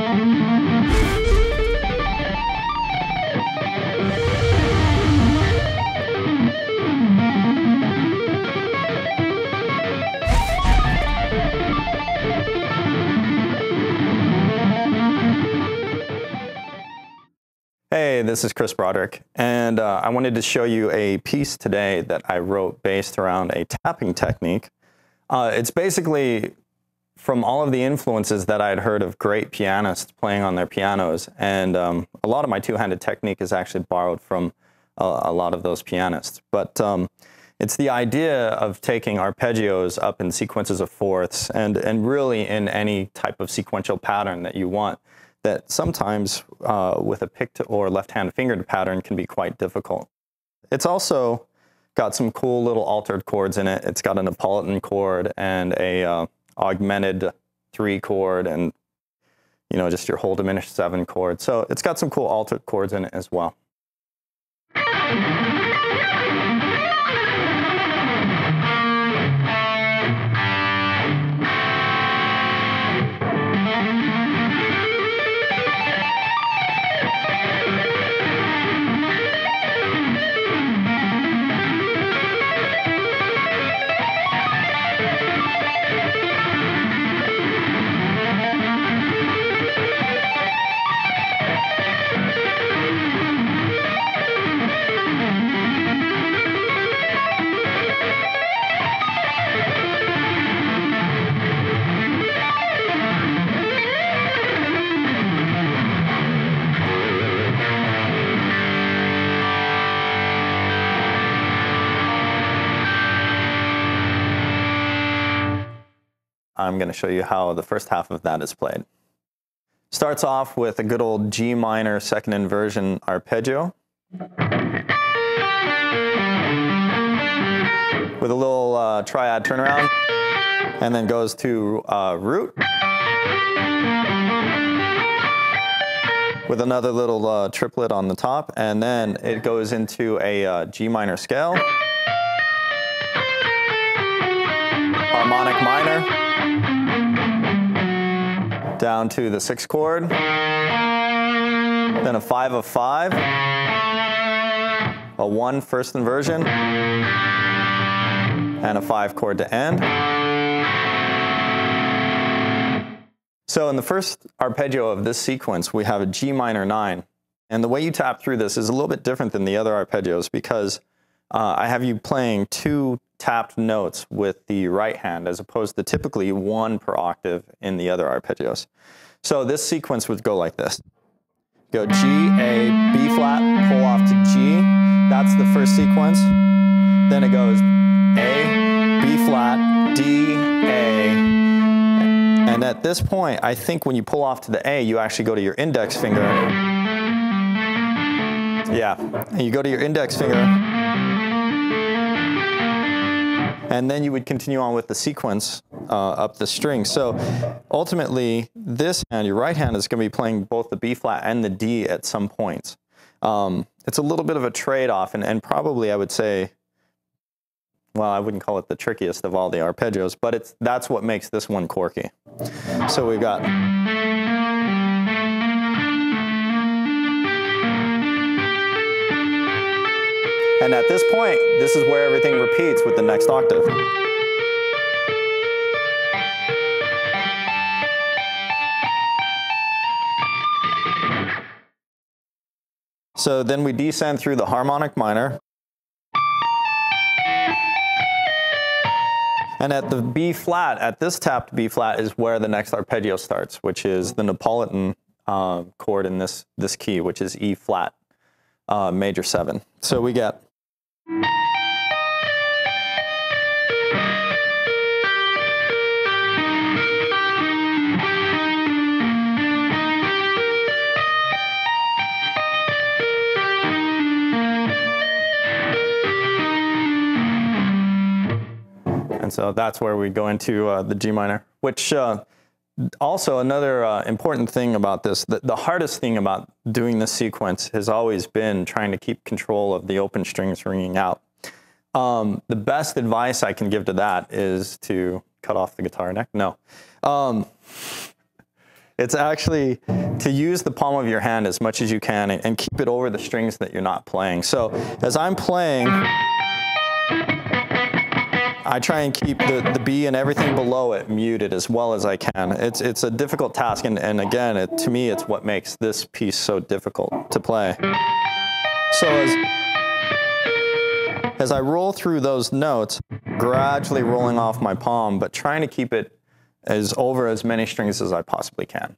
Hey, this is Broderick, and I wanted to show you a piece today that I wrote based around a tapping technique. It's basically from all of the influences that I had heard of great pianists playing on their pianos, and a lot of my two-handed technique is actually borrowed from a lot of those pianists. But it's the idea of taking arpeggios up in sequences of fourths and really in any type of sequential pattern that you want, that sometimes with a picked or left-hand fingered pattern can be quite difficult. It's also got some cool little altered chords in it. It's got a Neapolitan chord and a augmented 3 chord and, you know, just your whole diminished 7 chord. So it's got some cool altered chords in it as well. I'm going to show you how the first half of that is played. Starts off with a good old G minor second inversion arpeggio with a little triad turnaround, and then goes to root with another little triplet on the top, and then it goes into a G minor scale, harmonic minor, down to the 6th chord, then a 5 of 5, a 1 first inversion, and a 5 chord to end. So in the first arpeggio of this sequence, we have a G minor 9. And the way you tap through this is a little bit different than the other arpeggios because I have you playing 2 tapped notes with the right hand as opposed to typically 1 per octave in the other arpeggios. So this sequence would go like this. Go G, A, B flat, pull off to G. That's the first sequence. Then it goes A, B flat, D, A. And at this point, I think when you pull off to the A, you actually go to your index finger. Yeah, and you go to your index finger. And then you would continue on with the sequence up the string. So ultimately, this hand, your right hand, is going to be playing both the B flat and the D at some points. It's a little bit of a trade-off, and probably I would say, well, I wouldn't call it the trickiest of all the arpeggios, but that's what makes this one quirky. So we've got... And at this point, this is where everything repeats with the next octave. So then we descend through the harmonic minor. And at the B flat, at this tapped B flat, is where the next arpeggio starts, which is the Neapolitan chord in this key, which is E flat major 7. So we get... And so that's where we go into the G minor, which also another important thing about this, the hardest thing about doing this sequence has always been trying to keep control of the open strings ringing out. The best advice I can give to that is to cut off the guitar neck. No. It's actually to use the palm of your hand as much as you can and keep it over the strings that you're not playing. So as I'm playing, I try and keep the B and everything below it muted as well as I can. It's a difficult task, and again, to me, it's what makes this piece so difficult to play. So as I roll through those notes, gradually rolling off my palm, but trying to keep it over as many strings as I possibly can.